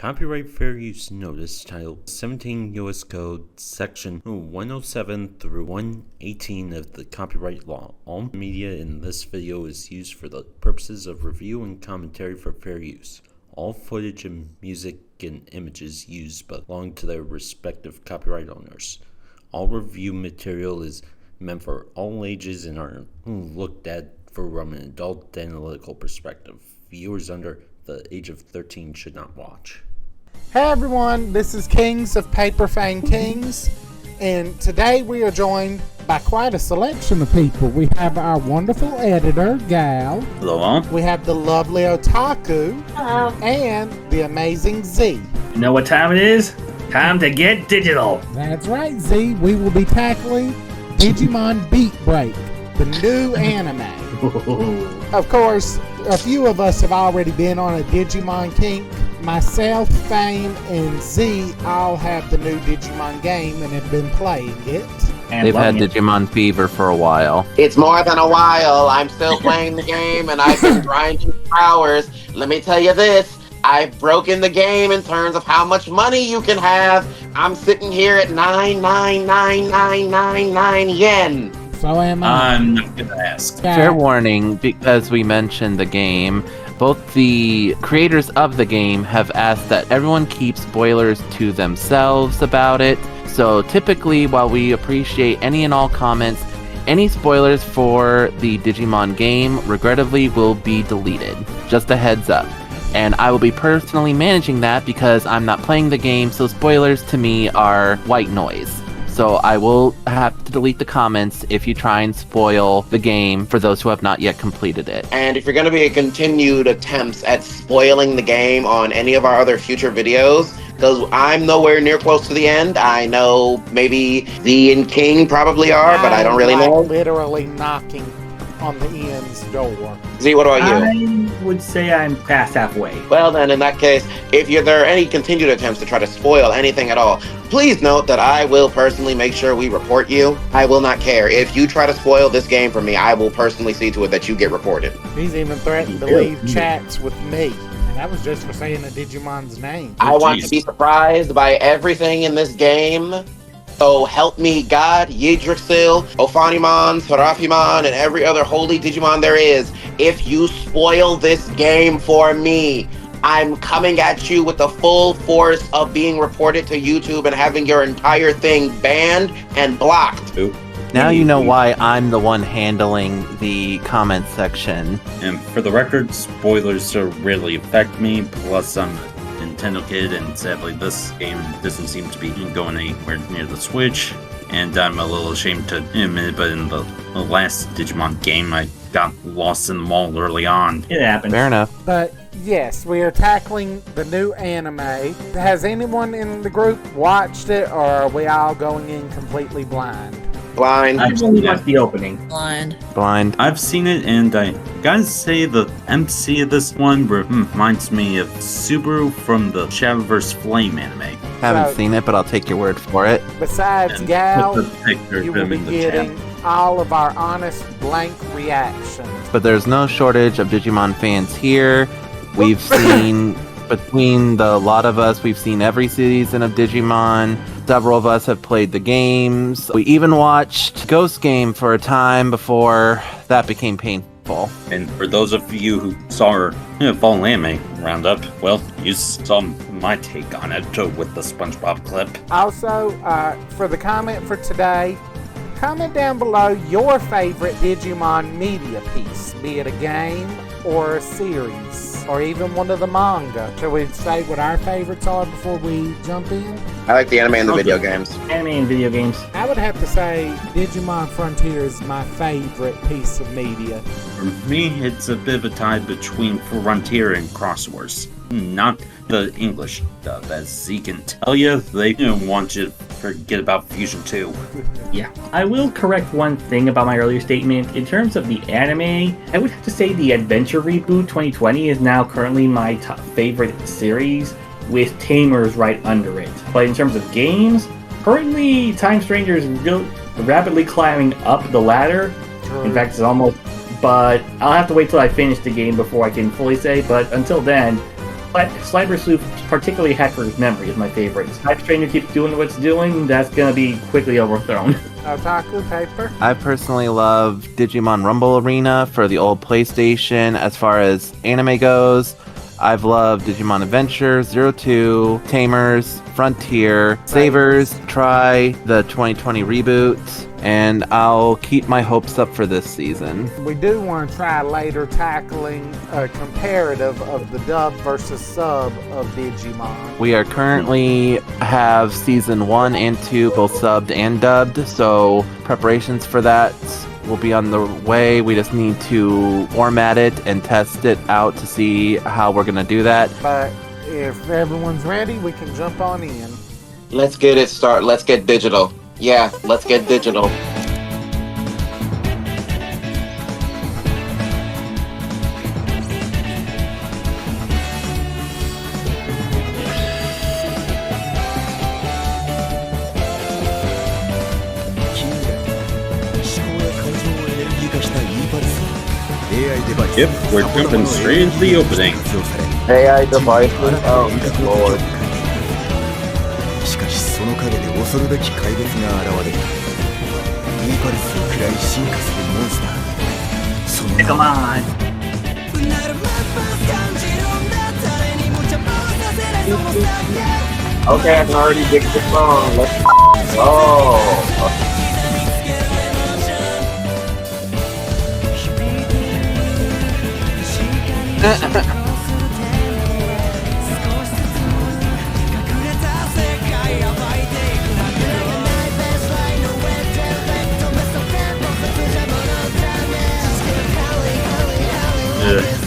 Copyright Fair Use Notice titled 17 U.S. Code Section 107 through 118 of the Copyright Law. All media in this video is used for the purposes of review and commentary for fair use. All footage and music and images used belong to their respective copyright owners. All review material is meant for all ages and are looked at from an adult analytical perspective. Viewers under the age of 13 should not watch. Hey everyone, this is Kings of Paper Fame Kings, and today we are joined by quite a selection of people. We have our wonderful editor, Gal. Hello. We have the lovely Otaku. Hello. And the amazing Z. You know what time it is? Time to get digital. That's right, Z. We will be tackling Digimon Beatbreak, the new anime. Of course, a few of us have already been on a Digimon kink. Myself, Fame, and Z all have the new Digimon game and have been playing it. They've had Digimon Fever for a while. It's more than a while. I'm still playing the game and I've been grinding for hours. Let me tell you this. I've broken the game in terms of how much money you can have. I'm sitting here at 99999 yen. So am I. I'm not gonna ask. Fair warning, because we mentioned the game, both the creators of the game have asked that everyone keep spoilers to themselves about it. So typically, while we appreciate any and all comments, any spoilers for the Digimon game, regrettably, will be deleted. Just a heads up. And I will be personally managing that because I'm not playing the game, so spoilers to me are white noise. So I will have to delete the comments if you try and spoil the game for those who have not yet completed it. And if you're going to be continued attempts at spoiling the game on any of our other future videos, because I'm nowhere near close to the end. I know maybe Z and King probably are, but I don't really know. Literally knocking on the end's door. Z, what about you? I would say I'm past halfway. Well then, in that case, if there are any continued attempts to try to spoil anything at all, please note that I will personally make sure we report you. I will not care. If you try to spoil this game for me, I will personally see to it that you get reported. He's even threatened to leave chats with me. And that was just for saying a Digimon's name. I want to be surprised by everything in this game. So help me God, Yggdrasil, Ophanimon, Seraphimon, and every other holy Digimon there is. If you spoil this game for me, I'm coming at you with the full force of being reported to YouTube and having your entire thing banned and blocked. Ooh. Now you know why I'm the one handling the comment section. And for the record, spoilers don't really affect me, plus I'm a Nintendo kid, and sadly this game doesn't seem to be going anywhere near the Switch, and I'm a little ashamed to admit it, but in the last Digimon game, I got lost in the mall early on. It happened. Fair enough. But yes, we are tackling the new anime. Has anyone in the group watched it, or are we all going in completely blind? Blind. I've only watched the opening. Blind. I've seen it, and I gotta say the MC of this one reminds me of Subaru from the Shadowverse Flame anime. Haven't seen it, but I'll take your word for it. Besides And Gal, put the picture of you will him be in the getting chat. all of our honest blank reactions. But there's no shortage of Digimon fans here. We've seen, between the lot of us, we've seen every season of Digimon. Several of us have played the games. We even watched Ghost Game for a time before that became painful. And for those of you who saw our fall anime roundup, well, you saw my take on it with the SpongeBob clip. Also, for the comment for today, comment down below your favorite Digimon media piece, be it a game or a series, or even one of the manga. Shall we say what our favorites are before we jump in? I like the anime and the video games. Anime and video games. I would have to say Digimon Frontier is my favorite piece of media. For me, it's a bit of a tie between Frontier and Crosswords. Not the English dub, as Z can tell you. They want you to forget about Fusion 2. Yeah, I will correct one thing about my earlier statement. In terms of the anime, I would have to say the Adventure Reboot 2020 is now currently my top favorite series, with Tamers right under it. But in terms of games, currently Time Stranger is rapidly climbing up the ladder. In fact, it's almost... But I'll have to wait till I finish the game before I can fully say. But until then, Slimer Sleuth, particularly Hacker's Memory, is my favorite. Snipe Trainer keeps doing what it's doing, that's gonna be quickly overthrown. Otaku paper. I personally love Digimon Rumble Arena for the old PlayStation. As far as anime goes, I've loved Digimon Adventure, 02, Tamers, Frontier, Savers, Try, the 2020 reboot, and I'll keep my hopes up for this season. We do want to try later tackling a comparative of the dub versus sub of Digimon. We are currently have season 1 and 2 both subbed and dubbed, so preparations for that will be on the way. We just need to format it and test it out to see how we're gonna do that. But if everyone's ready, we can jump on in. Let's get it started. Let's get digital. Yeah, let's get digital. Yep, we're jumping straight into the opening. AI devices. Oh, Lord. しかしその陰で恐るべき怪物が現れる。イーパルスを食らい進化するモンスター。その Come on! Okay, I can already dig the song. Let's go.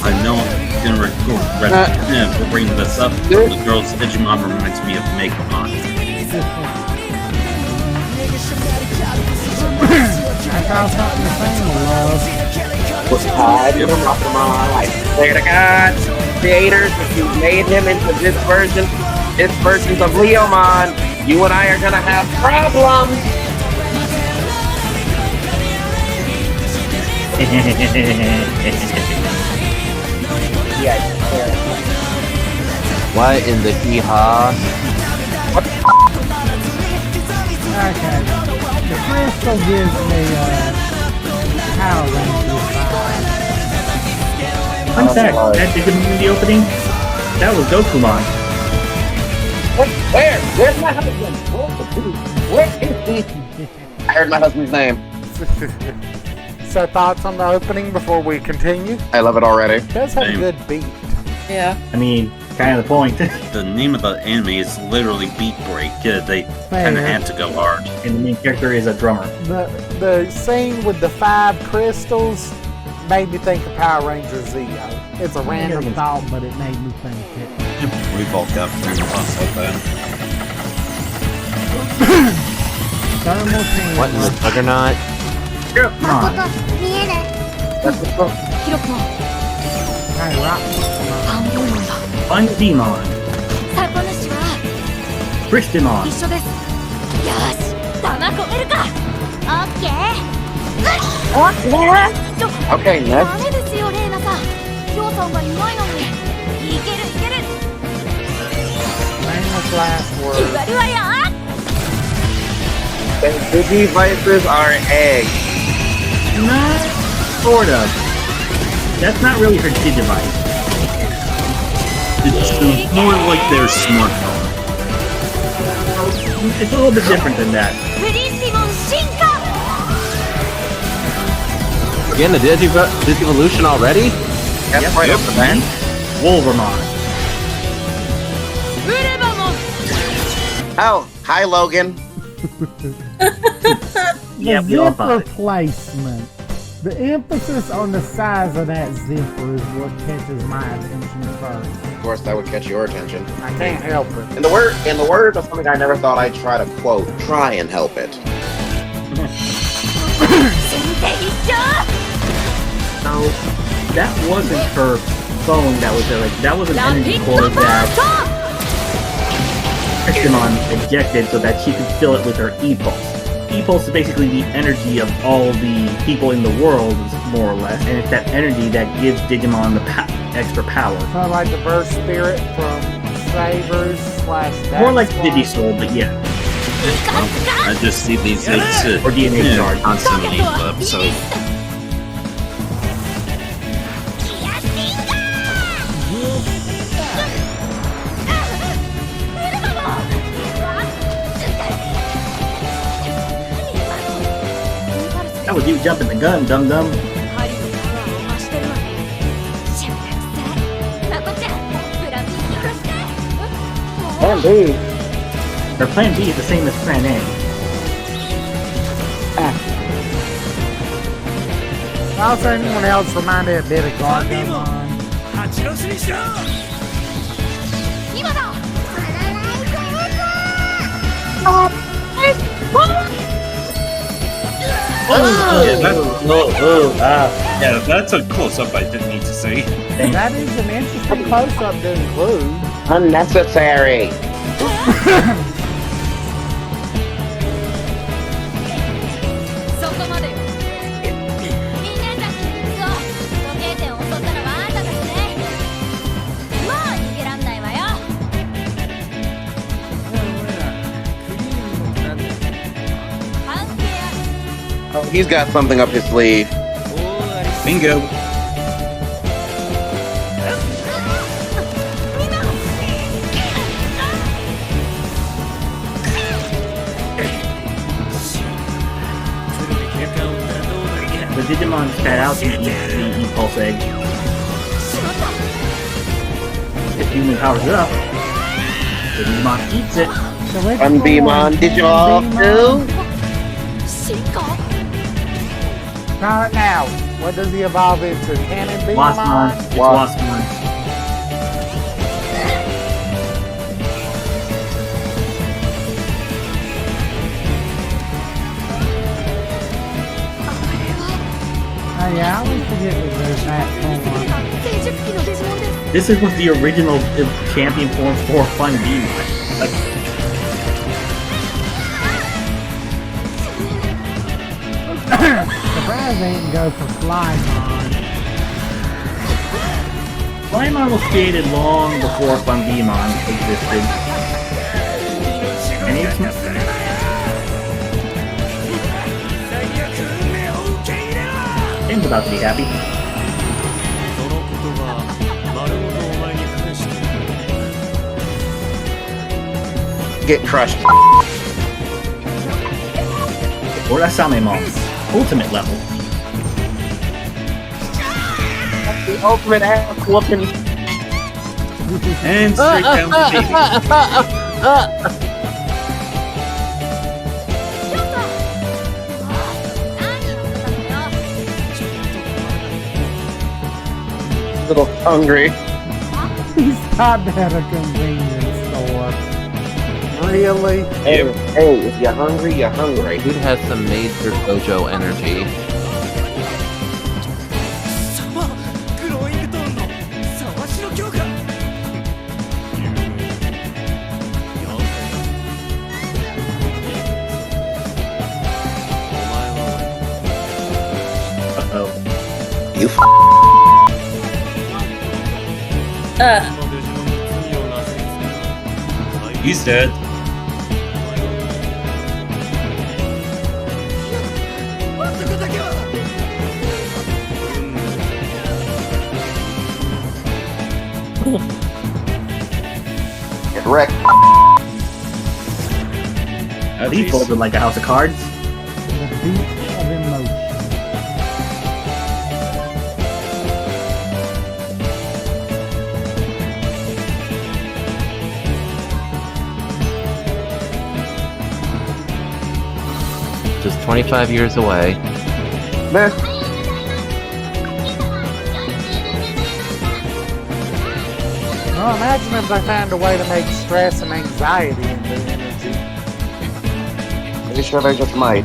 I know I'm gonna regret for bringing this up, but the girl's Digimon reminds me of Megamon. I found something to say, love. I swear to God, creators, if you made him into this version of Leomon, you and I are gonna have problems. What in the hee-haw? Okay. The crystal gives me Power Rangers vibe. Fun fact, that Digimon in the opening, that was Gokumon. Where? Where's my husband? Where is he? I heard my husband's name. So thoughts on the opening before we continue? I love it already. It does have a Same. good beat. Yeah. I mean, kind of the point. The name of the anime is literally Beatbreak. They kind of had to go hard. And the main character is a drummer. The scene with the 5 crystals made me think of Power Rangers Zeo. It's a random thought, but it made me think it. We both got through us open. Thermal Tank. What in the juggernaut? Come on. That's what's up. Hey, Rock. Fun Demon. Christimon. Okay, next. Famous last word. The Digivices are eggs. Not sort of. That's not really her Digivice. It's more like their smartphone. It's a little bit different than that. Again, the Digivolution already? That's right up the bat. Wolvermon. Oh, hi, Logan. Yeah, The we all zipper thought it. placement. The emphasis on the size of that zipper is what catches my attention first. Of course, that would catch your attention. I can't help it. In the words of something I never thought I'd try to quote, try and help it. So that wasn't her phone that was there. Like that was an energy cord that Christimon ejected so that she could fill it with her E-Pulse. E-Pulse is basically the energy of all the people in the world, more or less, and it's that energy that gives Digimon the extra power. Kind of like the burst spirit from Sabers / More like Digisoul, but yeah. I just see these hits Or DNA shard. constantly in the episode. That was you jumping the gun, dum-dum. Plan B. Their plan B is the same as plan A. Also, anyone else reminded a bit of Gargamon? Yeah, that's a close-up I didn't need to see. That is an interesting close-up to include. Unnecessary. Oh, he's got something up his sleeve. Bingo. The Digimon spat out the Impulse Egg. If human powers it up, the Digimon eats it. Unbeamon, did you all too? Not now. What does he evolve into? Cannon Beamon? Wasmon. It's Wasmon. Oh yeah, I always forget that there's that form. This was the original champion form for Fun Beamon. Surprised they didn't go for Flymon. Flymon was created long before Fun Beamon existed. And it's Tim's about to be happy. Get crushed. Urasamemon, ultimate level. The ultimate ass whooping. And straight down the baby. A little hungry. He stopped at a convenience store. Really? Hey, if you're hungry, you're hungry. Dude has some major Gojo energy. Uh-oh. You He's dead. get wrecked. He folded like a house of cards. The beat of emotion. Just 25 years away. Meh. Well, imagine if they found a way to make stress and anxiety into energy. Pretty sure they just might.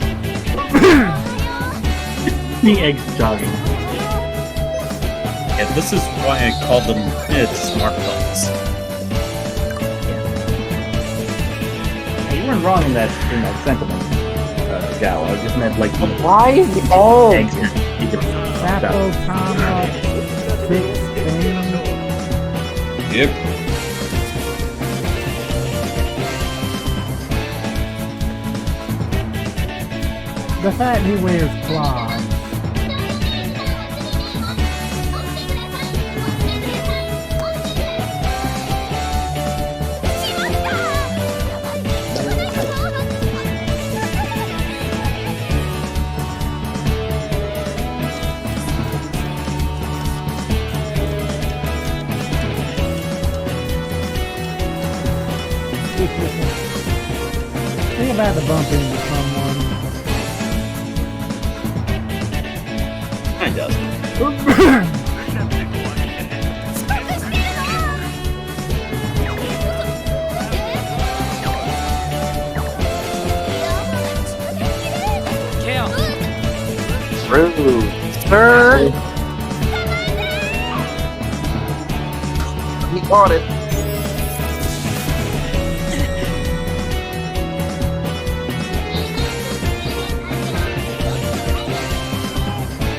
The eggs jogging. Yeah, this is why I call them smartphones. Hey, you weren't wrong in that sentiment, Gal. I just meant like Why is the eggs. You could Sapo, Tama, 16. Yep. The fact he wears clogs. Think about to bump into someone. Kind of. Rude. Sir? He caught it.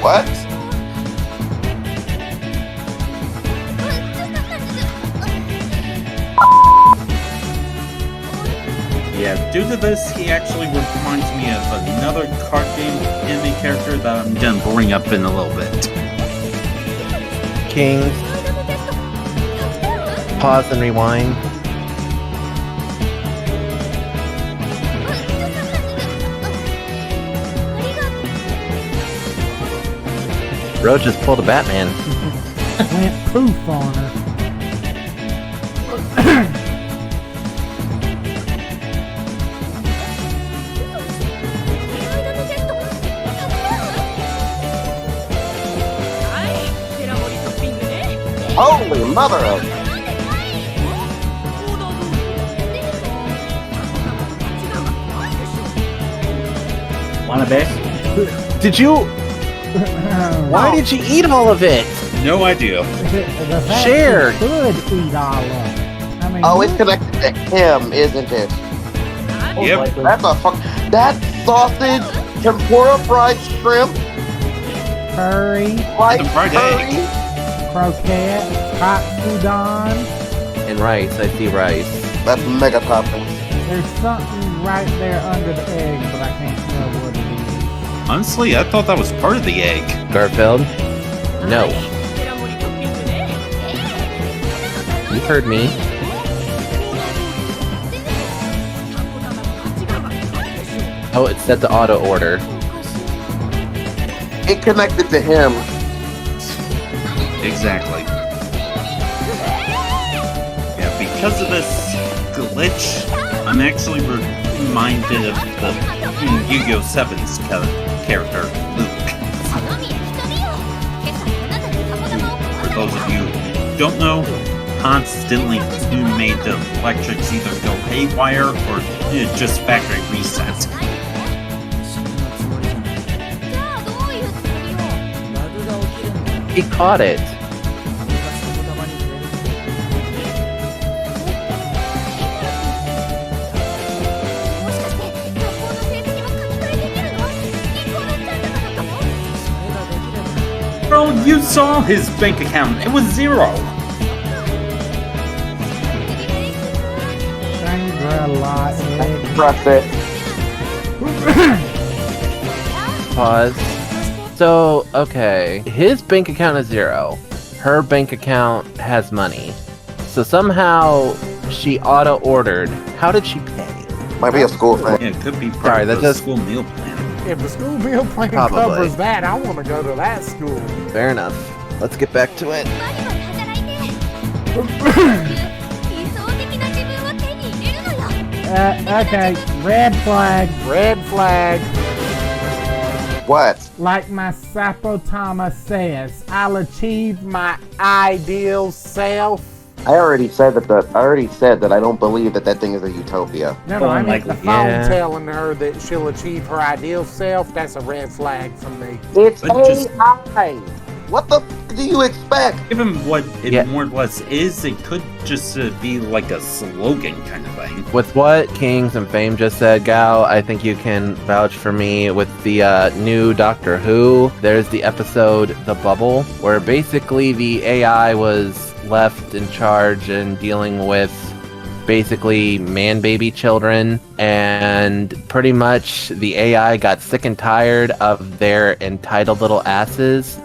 What? Yeah, due to this, he actually reminds me of another card game anime character that I'm gonna bring up in a little bit. Kings. Pause and rewind. Bro just pulled a Batman. Went poof on her. Holy mother of... Want a bet? Did you? Why did you eat all of it? No idea. The fact Shared. he could eat all of it. I mean, Oh, it's connected to him, isn't it? Yep. That's a fuck. That sausage, tempura fried shrimp, curry, fried The fried curry. croquette, hot udon. And rice. I see rice. That's mega toppings. There's something right there under the egg, but I can't tell what it is. Honestly, I thought that was part of the egg. Garfield? No. You heard me. Oh, it's set to auto order. It connected to him. Exactly. Yeah, because of this glitch, I'm actually reminded of the Yu-Gi-Oh! 7's character, Luke. For those of you who don't know, constantly made the electrics either go haywire or just factory reset. He caught it. Bro, you saw his bank account. It was zero. Shangri-La egg. Press it. Pause. So, okay. His bank account is zero. Her bank account has money. So somehow she auto-ordered. How did she pay? Might be a school thing. Yeah, it could be part Sorry, of that the does- school meal plan. If the school meal plan Probably. covers that, I want to go to that school. Fair enough. Let's get back to it. Okay, red flag, red flag. What? Like my Sapotama says, I'll achieve my ideal self. I already said that I don't believe that thing is a utopia. No, I mean Unlikely. the phone Yeah. telling her that she'll achieve her ideal self. That's a red flag for me. It's But just- AI. What the f- do you expect? Given what it Yeah. more or less is, it could just be like a slogan kind of thing. With what Kings and Fame just said, Gal, I think you can vouch for me with the new Doctor Who. There's the episode The Bubble, where basically the AI was left in charge and dealing with basically man-baby children, and pretty much the AI got sick and tired of their entitled little asses,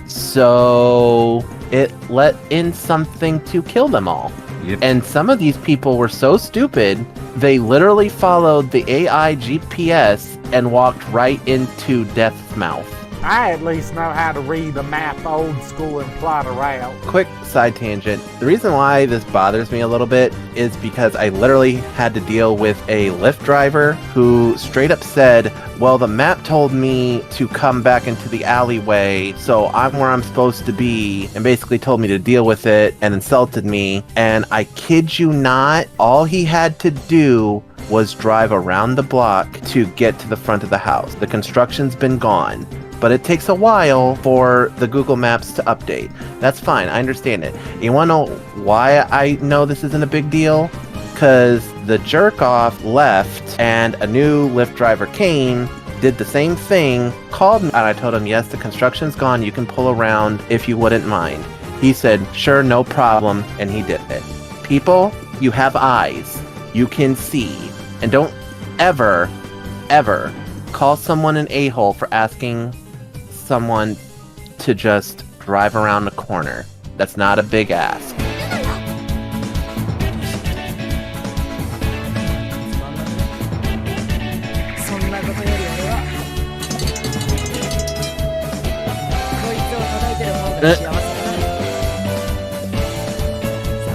so it let in something to kill them all. Yep. And some of these people were so stupid, they literally followed the AI GPS and walked right into Death's mouth. I at least know how to read a map old school and plot a route. Quick side tangent. The reason why this bothers me a little bit is because I literally had to deal with a Lyft driver who straight up said, well, the map told me to come back into the alleyway, so I'm where I'm supposed to be, and basically told me to deal with it and insulted me. And I kid you not, all he had to do was drive around the block to get to the front of the house. The construction's been gone, but it takes a while for the Google Maps to update. That's fine, I understand it. You wanna know why I know this isn't a big deal? Because the jerk-off left and a new Lyft driver came, did the same thing, called me, and I told him, yes, the construction's gone, you can pull around if you wouldn't mind. He said, sure, no problem, and he did it. People, you have eyes. You can see. And don't ever, ever call someone an a-hole for asking someone to just drive around the corner. That's not a big ask.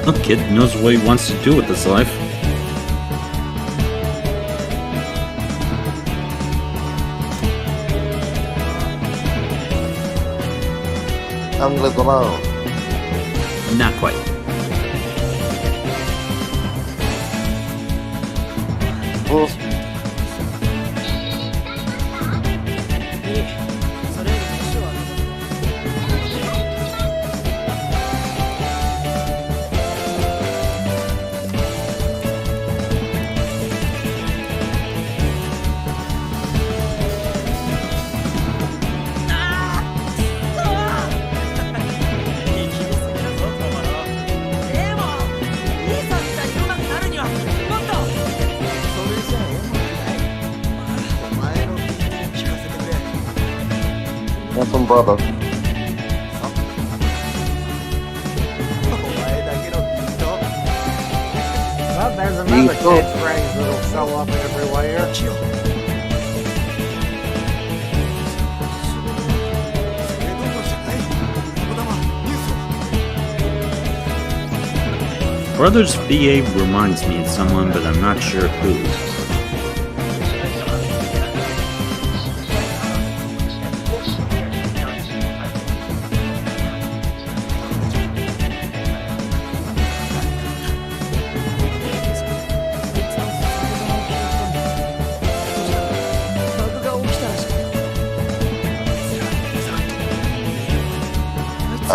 The kid knows what he wants to do with his life. I'm live alone. Not quite. Bluesky. Handsome brother. Well, there's another catchphrase that'll show up everywhere. Brothers VA reminds me of someone, but I'm not sure who.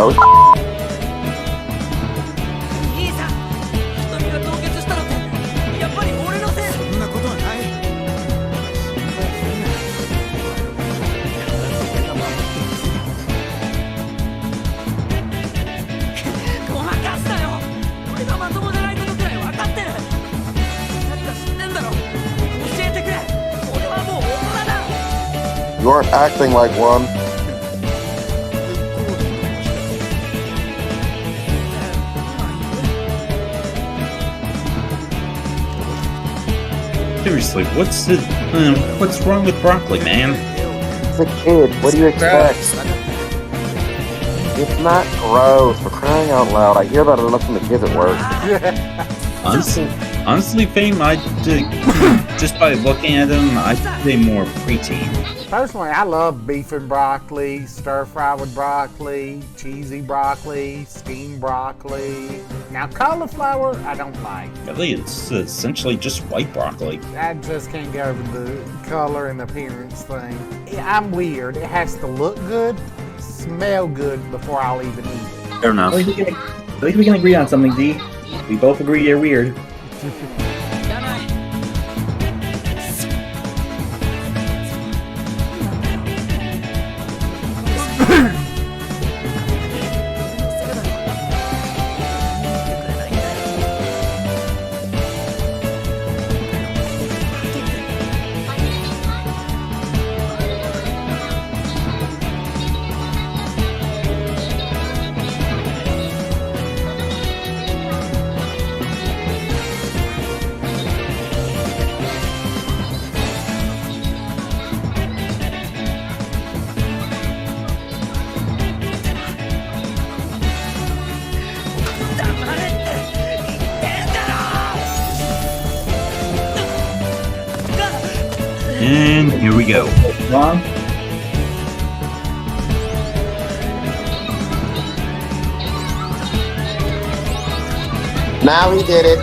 Oh, you aren't acting like one. Seriously, what's wrong with broccoli, man? It's a kid. What do you expect? It's not gross. For crying out loud. I hear about enough from the kids at work. Honestly, Fame, just by looking at them, I'd say more preteen. Personally, I love beef and broccoli, stir fry with broccoli, cheesy broccoli, steamed broccoli. Now, cauliflower, I don't like. Really, it's essentially just white broccoli. I just can't get over the color and appearance thing. I'm weird. It has to look good, smell good before I'll even eat it. Fair enough. At least we can agree on something, D. We both agree you're weird. And here we go. Wrong. Now he did it.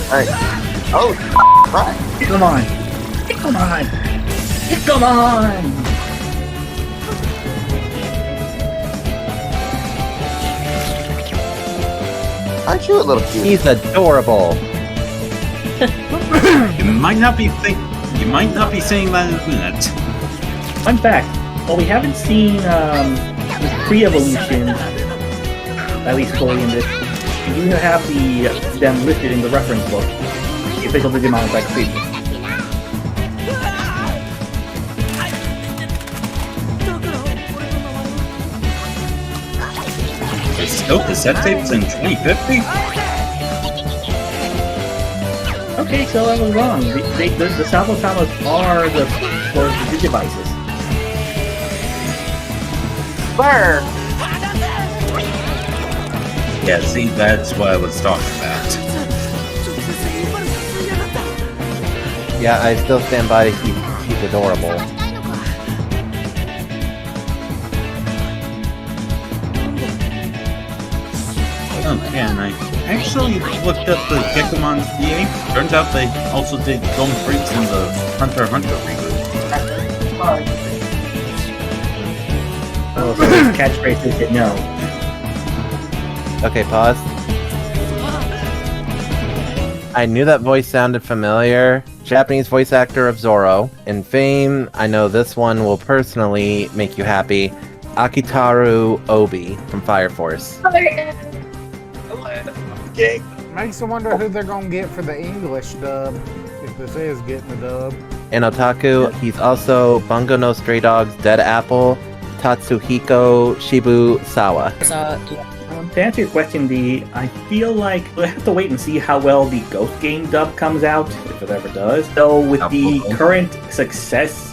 Alright. Oh, right. Come on. Come on. Come on. Aren't you a little cute? He's adorable. You might not be saying that in a minute. Fun fact, while we haven't seen the pre-evolution, at least fully in this, we do have them listed in the reference book, the official Digimon Encyclopedia. The cassette tapes in 2050? Okay, so I was wrong. The Salvotamas are the Digivices. Burn! Yeah, see, that's what I was talking about. Yeah, I still stand by. He's adorable. Oh, yeah, and I actually looked up the Gekomon's DA. Turns out they also did Golden Freaks in the Hunter x Hunter reboot. Oh, so his catchphrase is it no. Okay, pause. I knew that voice sounded familiar. Japanese voice actor of Zoro. In Fame, I know this one will personally make you happy. Akitaru Obi from Fire Force. Makes you wonder who they're gonna get for the English dub, if this is getting a dub. In Otaku, he's also Bungo no Stray Dogs Dead Apple, Tatsuhiko Shibusawa. To answer your question, D, I feel like we'll have to wait and see how well the Ghost Game dub comes out, if it ever does. So with the current success,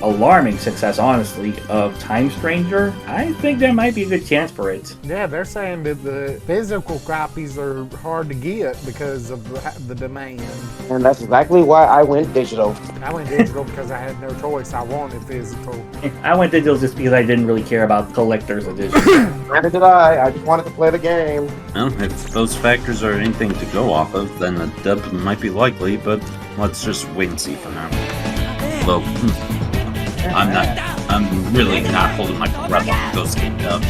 alarming success, honestly, of Time Stranger, I think there might be a good chance for it. Yeah, they're saying that the physical copies are hard to get because of the demand. And that's exactly why I went digital. I went digital because I had no choice. I wanted physical. I went digital just because I didn't really care about collector's edition. Neither did I. I just wanted to play the game. Well, if those factors are anything to go off of, then a dub might be likely, but let's just wait and see for now. Although, I'm really not holding my breath on Ghost Game dubs.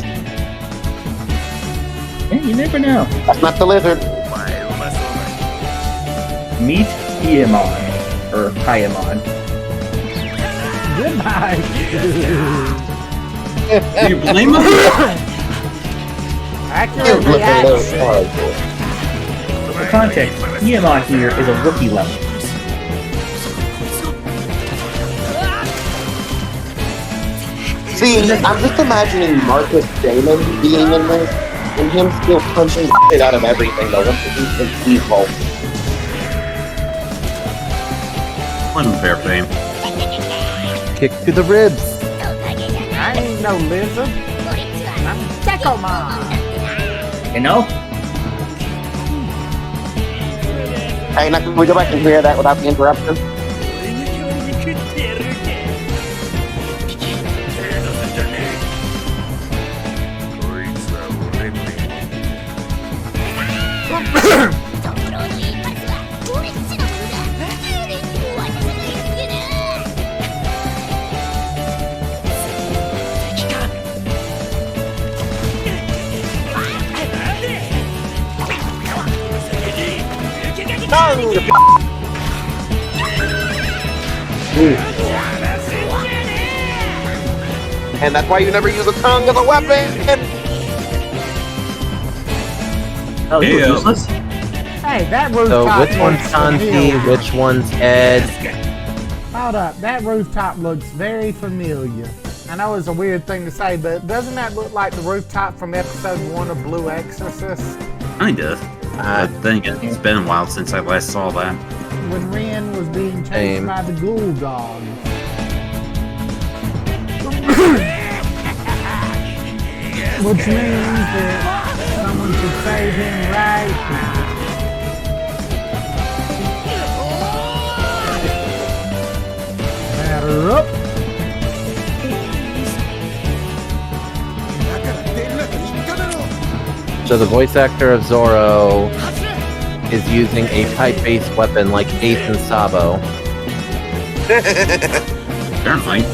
Yeah, you never know. That's not the lizard. Meet Paimon, or Paimon. Goodbye. Do you blame him? Accurate reaction. For context, Paimon here is a rookie level. See, I'm just imagining Marcus Damon being in this, and him still punching shit out of everything though. Once he's evil. Unfair fame. Kick to the ribs. I ain't no lizard. I'm Gekomon. You know? Hey, now can we go back and hear that without the interruption? And that's why you never use a tongue as a weapon! Oh, you were useless? Hey, that So rooftop which one's looks Santi, familiar. which one's Ed? Hold up, that rooftop looks very familiar. I know it's a weird thing to say, but doesn't that look like the rooftop from episode 1 of Blue Exorcist? Kinda. But then again, it's been a while since I last saw that. When Ren was being chased Same. by the ghoul dog. Which means that some someone should save him right now. Batter up. So the voice actor of Zoro is using a pipe-based weapon like Ace and Sabo. Apparently.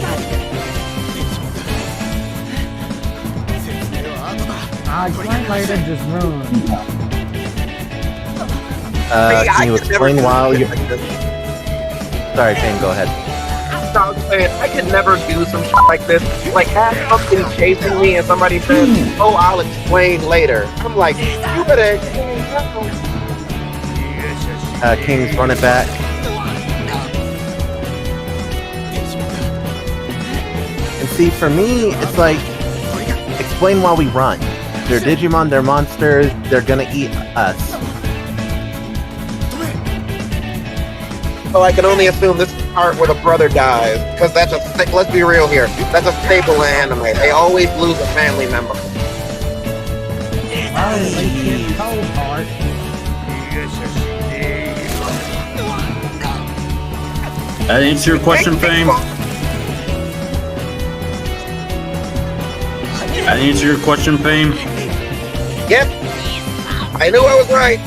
I'll explain later, just run. Can you explain while you... Sorry, Shane, go ahead. I was saying, I could never do some shit like this. Like, have something chasing me and somebody says, oh, I'll explain later. I'm like, you better explain now. Kings, run it back. And see, for me, it's like, explain while we run. They're Digimon, they're monsters, they're gonna eat us. So I can only assume this is the part where the brother dies, because that's a, let's be real here, that's a staple in anime. They always lose a family member. Oh, at least his cold heart. That answer your question, Fame? That answer your question, Fame? Yep. I knew I was right.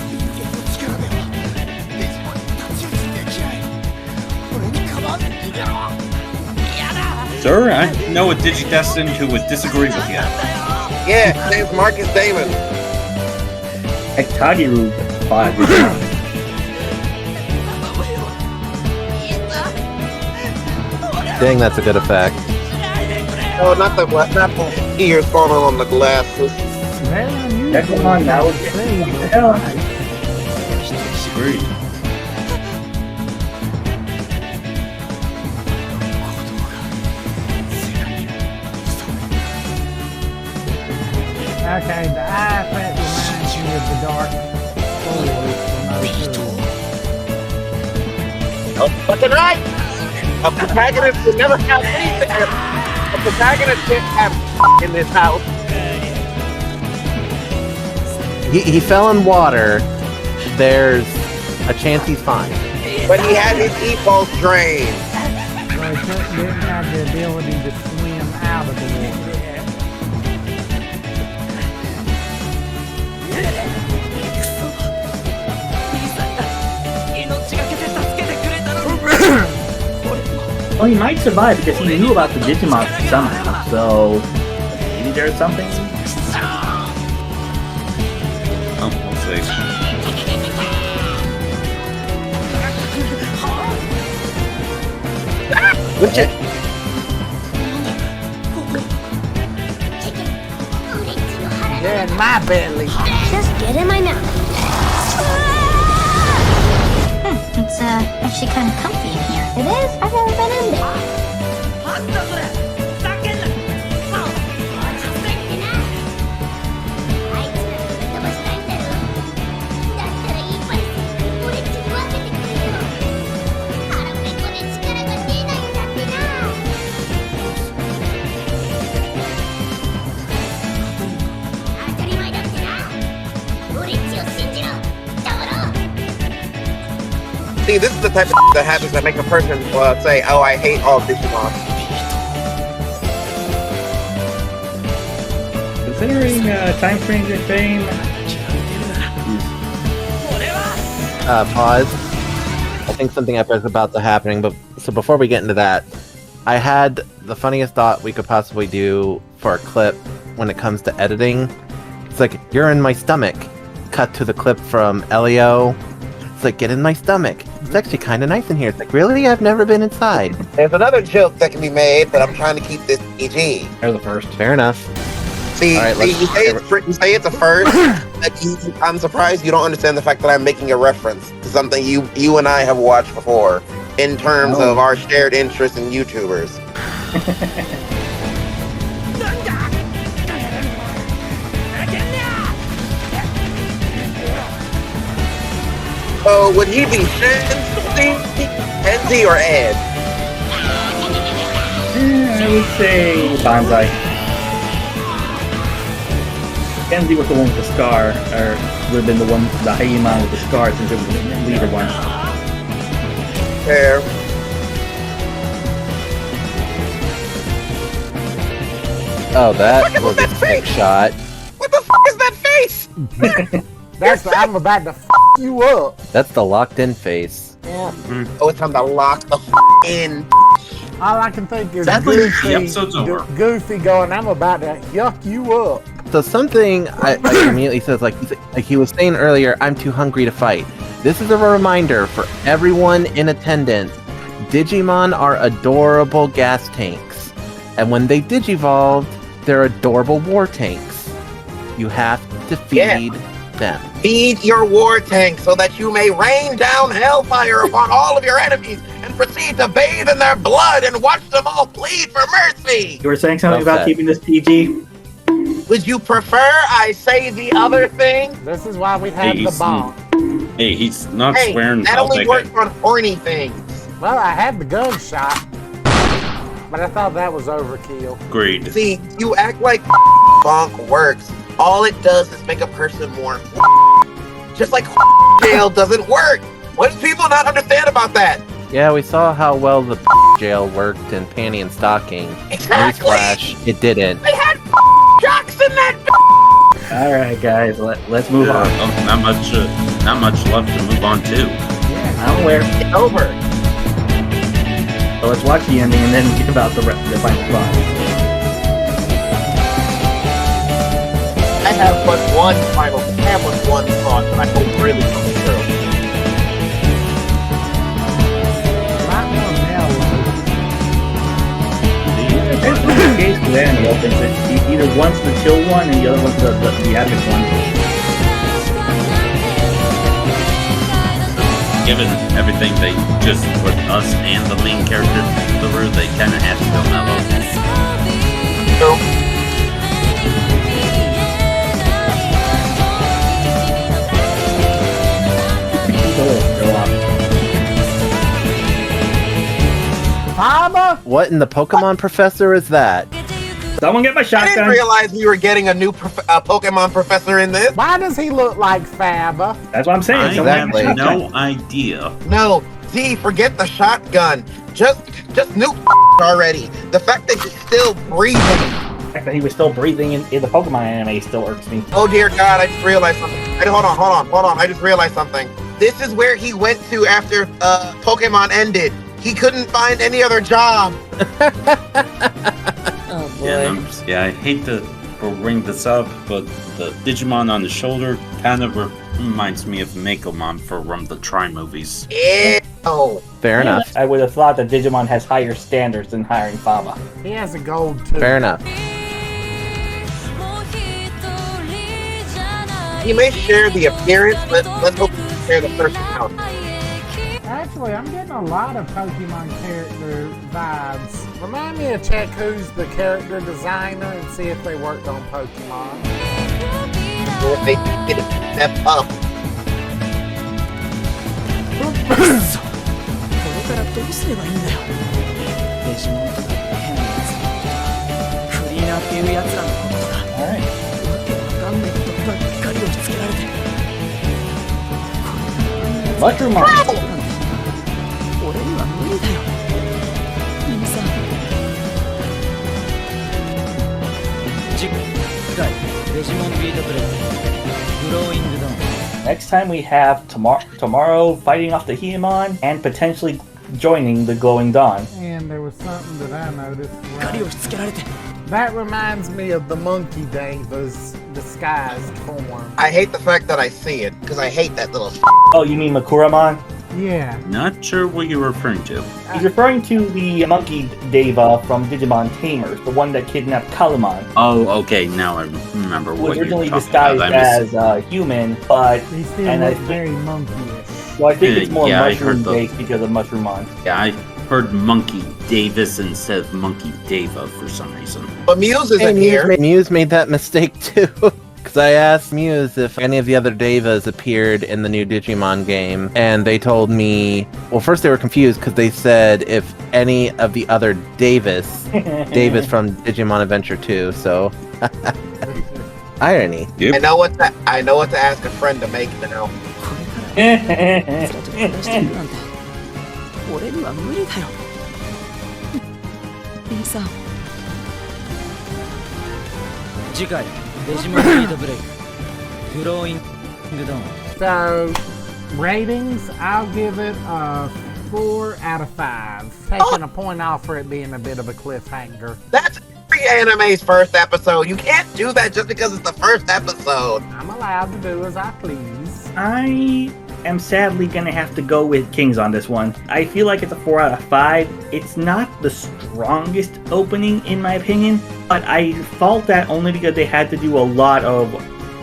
Sir, I know a Digidestined who would disagree with you. Yeah, his name's Marcus Damon. Hectagiru 5. Dang, that's a good effect. Oh, not the ears falling on the glasses. Very unusual. Digimon now is hell. Agreed. Okay, the eye effect reminds me of the dark forest from Otaku. Oh, fucking right! A protagonist would never have anything. A protagonist can't have in this house. He fell in water. There's a chance he's fine. But he had his e-pulse drained. So he didn't have the ability to swim out of the water. Well, he might survive because he knew about the Digimon somehow, so maybe there's something. Oh, we'll see. Which is They're in my belly. Just get in my mouth. It's actually kind of comfy in here. It is? I've never been in there. See, this is the type of that happens that make a person say, oh, I hate all Digimon. Considering Time Stranger fame, Pause. I think something epic is about to happening, but so before we get into that, I had the funniest thought we could possibly do for a clip when it comes to editing. It's like, you're in my stomach. Cut to the clip from Elio. It's like, get in my stomach. It's actually kind of nice in here. It's like, really? I've never been inside. There's another joke that can be made, but I'm trying to keep this PG. they're the first. Fair enough. See, All right, you say it's a first, but I'm surprised you don't understand the fact that I'm making a reference to something you and I have watched before in terms of our shared interest in YouTubers. So would he be Kenzie, or Ed? I would say Banzai. Kenzie was the one with the scar, or would have been the Hyemon with the scar since it was the leader one. Fair. Oh, that was a sick shot. What the f is that face? That's the I'm about to f you up. That's the locked-in face. Yeah. Oh, it's time to lock the f in. All I can think is Sadly, Goofy, the episode's over. Goofy going, I'm about to yuck you up. So something I immediately says, like he was saying earlier, I'm too hungry to fight. This is a reminder for everyone in attendance. Digimon are adorable gas tanks. And when they digivolved, they're adorable war tanks. You have to feed them. Feed your war tank so that you may rain down hellfire upon all of your enemies and proceed to bathe in their blood and watch them all plead for mercy. You were saying something about keeping this PG? Would you prefer I say the other thing? This is why we have the bomb. Hey, he's not Hey, swearing. that I'll only take works it. on horny things. Well, I had the gunshot, but I thought that was overkill. Agreed. See, you act like bonk works. All it does is make a person more just like jail doesn't work. What do people not understand about that? Yeah, we saw how well the jail worked in Panty and Stocking. Exactly. Newsflash, it didn't. They had jocks in that. Alright, guys, let's move on. Oh, not much left to move on to. I'm aware. It's over. So let's watch the ending and then think about the final plot. I have but one thought that I hope really comes true. It's the case for that in the open. Either one's the chill one and the other one's the epic one. Given everything they just put us and the main character through, they kind of have to go mellow. So, Fiber? What in the Pokemon Professor is that? Someone get my I didn't shotgun. realize we were getting a new Pokemon professor in this. Why does he look like Faba? That's what I'm saying. I Someone Exactly. have get my shotgun. no idea. No, Z, forget the shotgun. Just nuke already. The fact that he's still breathing. The fact that he was still breathing in the Pokemon anime still irks me. Oh dear God, I just realized something. Hold on. I just realized something. This is where he went to after Pokemon ended. He couldn't find any other job. Oh boy. Yeah, I hate to bring this up, but the Digimon on the shoulder kind of reminds me of Makomon from the Tri movies. Ew. Fair enough. I would have thought that Digimon has higher standards than hiring Faba. He has a gold tooth. Fair enough. He may share the appearance, but let's hope he can share the personality. Actually, I'm getting a lot of Pokemon character vibes. Remind me to check who's the character designer and see if they worked on Pokemon. Or if they did a step up. これからどうすればいいんだよ。デジモンとか変なやつクリーナーっていうやつらのことだ。わけわかんないことばっかり押し付けられて。これ Mushroom Mon! 俺には無理だよ。兄さん。次回デジモンビートブレイクグローイングダウン。 Next time we have tomorrow fighting off the Hyemon and potentially joining the Glowing Dawn. And there was something that I noticed. 光を押し付けられて。 That reminds me of the Monkey Davis disguised form. I hate the fact that I see it, because I hate that little Oh, you mean Makuramon? Yeah. Not sure what you're referring to. He's referring to the monkey Deva from Digimon Tamers, the one that kidnapped Kalumon. Oh, okay, now I remember Who what was you're originally talking disguised about. as human, but He still And I looks think- very monkeyish. so I think it's more Yeah, I heard mushroom based because of Mushroomon. Yeah, I heard Monkey Davis instead of Monkey Deva for some reason. But Muse isn't Hey, here. Muse made that mistake too. Because I asked Muse if any of the other Devas appeared in the new Digimon game, and they told me, well, first they were confused because they said if any of the other Davis from Digimon Adventure 2, so Irony. I know what to ask a friend to make now. これから奴らと暮らしていくなんて俺には無理だよ。リンさん。次回デジモンビートブレイクグローイングドーン。 So, ratings, I'll give it a 4 out of 5. Taking a point off for it being a bit of a cliffhanger. That's every anime's first episode. You can't do that just because it's the first episode. I'm allowed to do as I please. I am sadly gonna have to go with Kings on this one. I feel like it's a 4 out of 5. It's not the strongest opening in my opinion, but I fault that only because they had to do a lot of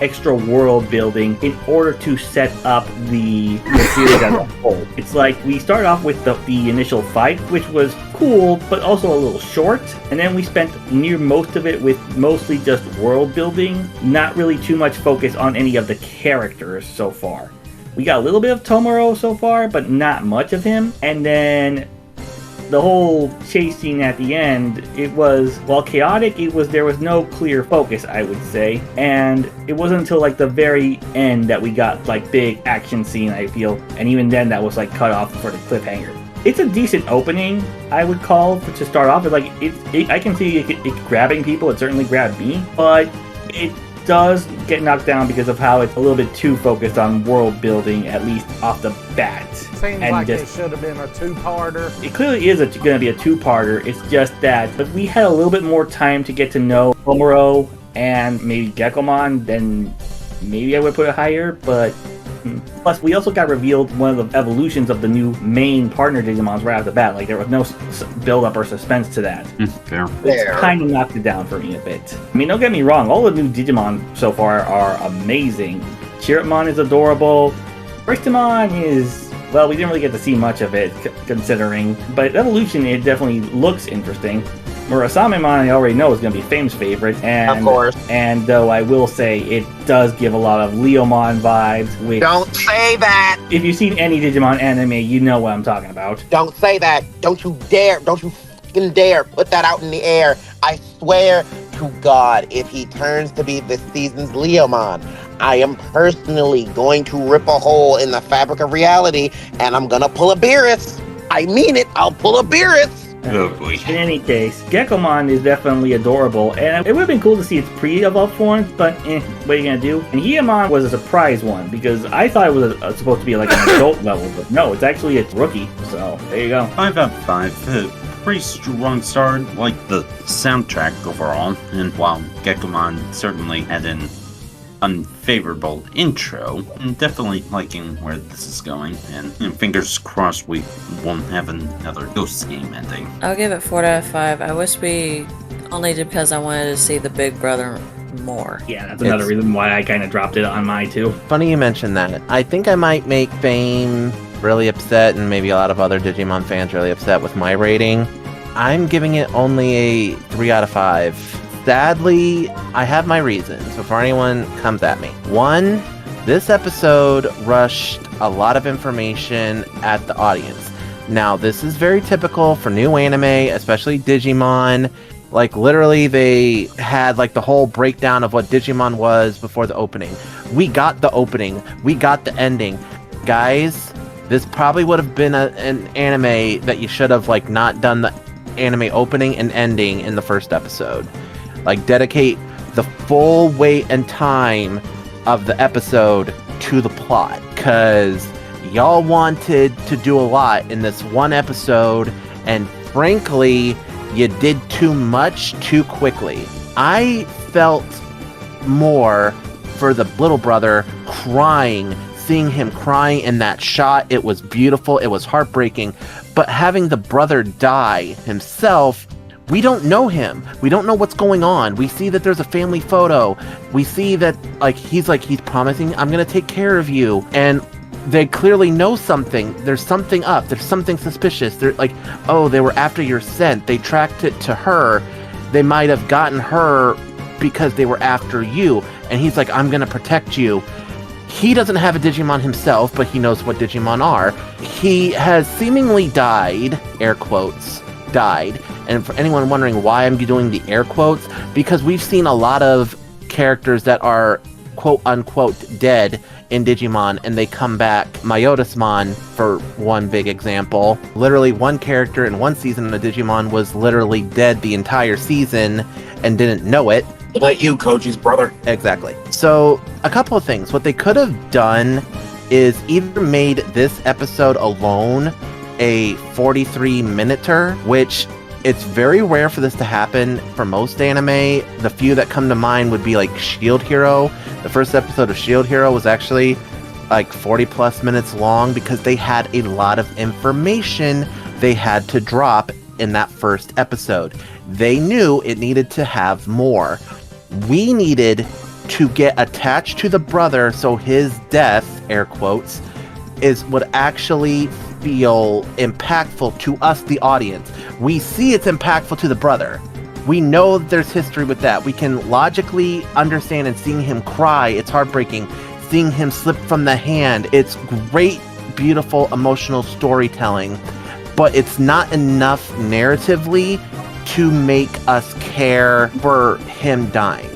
extra world building in order to set up the series as a whole. It's like we started off with the initial fight, which was cool, but also a little short, and then we spent near most of it with mostly just world building, not really too much focus on any of the characters so far. We got a little bit of Tomoro so far, but not much of him, and then the whole chase scene at the end, it was, while chaotic, there was no clear focus, I would say, and it wasn't until like the very end that we got like big action scene, I feel, and even then that was like cut off for the cliffhanger. It's a decent opening, I would call, to start off. It's like I can see it grabbing people. It certainly grabbed me, but it does get knocked down because of how it's a little bit too focused on world building, at least off the bat. Seems and like just, it should have been a 2-parter. It clearly is going to be a 2-parter. It's just that if we had a little bit more time to get to know Tomoro and maybe Gekomon, then maybe I would put it higher, but plus we also got revealed one of the evolutions of the new main partner Digimons right off the bat. Like there was no build-up or suspense to that. Fair. It's kind of knocked it down for me a bit. I mean, don't get me wrong, all the new Digimon so far are amazing. Chirapmon is adorable. Bristamon is, well, we didn't really get to see much of it, considering, but Evolution, it definitely looks interesting. Murasamemon, I already know, is going to be Fame's favorite, and of course. And though I will say it does give a lot of Leomon vibes. Which, don't say that. If you've seen any Digimon anime, you know what I'm talking about. Don't say that. Don't you dare. Don't you fucking dare put that out in the air. I swear to God, if he turns to be this season's Leomon, I am personally going to rip a hole in the fabric of reality, and I'm gonna pull a Beerus. I mean it. I'll pull a Beerus. Oh boy. In any case, Gekomon is definitely adorable, and it would have been cool to see its pre-evolved forms, but what are you gonna do? And Hyamon was a surprise one, because I thought it was supposed to be like an adult level, but no, it's actually its rookie, so there you go. 5 out of 5. Pretty strong start, like the soundtrack overall, and while Gekomon certainly had an unfavorable intro, I'm definitely liking where this is going, and fingers crossed we won't have another Ghost game ending. I'll give it 4 out of 5. I wish we, only because I wanted to see the big brother more. Yeah, that's another reason why I kind of dropped it on my too. Funny you mentioned that. I think I might make Fame really upset, and maybe a lot of other Digimon fans really upset with my rating. I'm giving it only a 3 out of 5. Sadly, I have my reasons before anyone comes at me. 1, this episode rushed a lot of information at the audience. Now, this is very typical for new anime, especially Digimon. Like, literally, they had, like, the whole breakdown of what Digimon was before the opening. We got the opening. We got the ending. Guys, this probably would have been an anime that you should have, like, not done the anime opening and ending in the first episode. Like, dedicate the full weight and time of the episode to the plot, because y'all wanted to do a lot in this one episode, and frankly, you did too much too quickly. I felt more for the little brother crying, seeing him crying in that shot. It was beautiful, it was heartbreaking, but having the brother die himself, we don't know him. We don't know what's going on. We see that there's a family photo. We see that he's promising, I'm gonna take care of you. And they clearly know something. There's something up. There's something suspicious. They're like, oh, they were after your scent. They tracked it to her. They might have gotten her because they were after you. And he's like, I'm gonna protect you. He doesn't have a Digimon himself, but he knows what Digimon are. He has seemingly died, air quotes, died. And for anyone wondering why I'm doing the air quotes, because we've seen a lot of characters that are quote unquote dead in Digimon and they come back. Myotismon, for one big example. Literally one character in one season of Digimon was literally dead the entire season and didn't know it. Like you, Koji's brother. Exactly. So, a couple of things. What they could have done is either made this episode alone a 43-minuter, which it's very rare for this to happen for most anime. The few that come to mind would be like Shield Hero. The first episode of Shield Hero was actually like 40 plus minutes long because they had a lot of information they had to drop in that first episode. They knew it needed to have more. We needed to get attached to the brother so his death, air quotes, would actually feel impactful to us, the audience. We see it's impactful to the brother. We know that there's history with that. We can logically understand, and seeing him cry, it's heartbreaking. Seeing him slip from the hand, it's great, beautiful, emotional storytelling. But it's not enough narratively to make us care for him dying.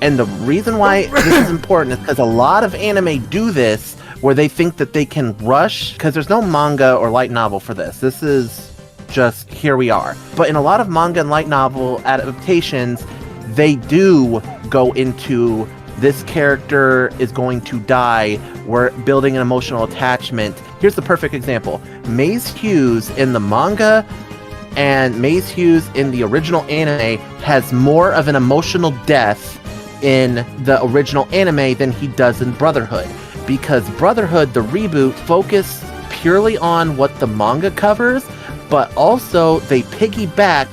And the reason why this is important is because a lot of anime do this where they think that they can rush, because there's no manga or light novel for this. This is just here we are. But in a lot of manga and light novel adaptations, they do go into this character is going to die. We're building an emotional attachment. Here's the perfect example. Maze Hughes in the manga and Maze Hughes in the original anime has more of an emotional death in the original anime than he does in Brotherhood. Because Brotherhood, the reboot, focused purely on what the manga covers, but also they piggyback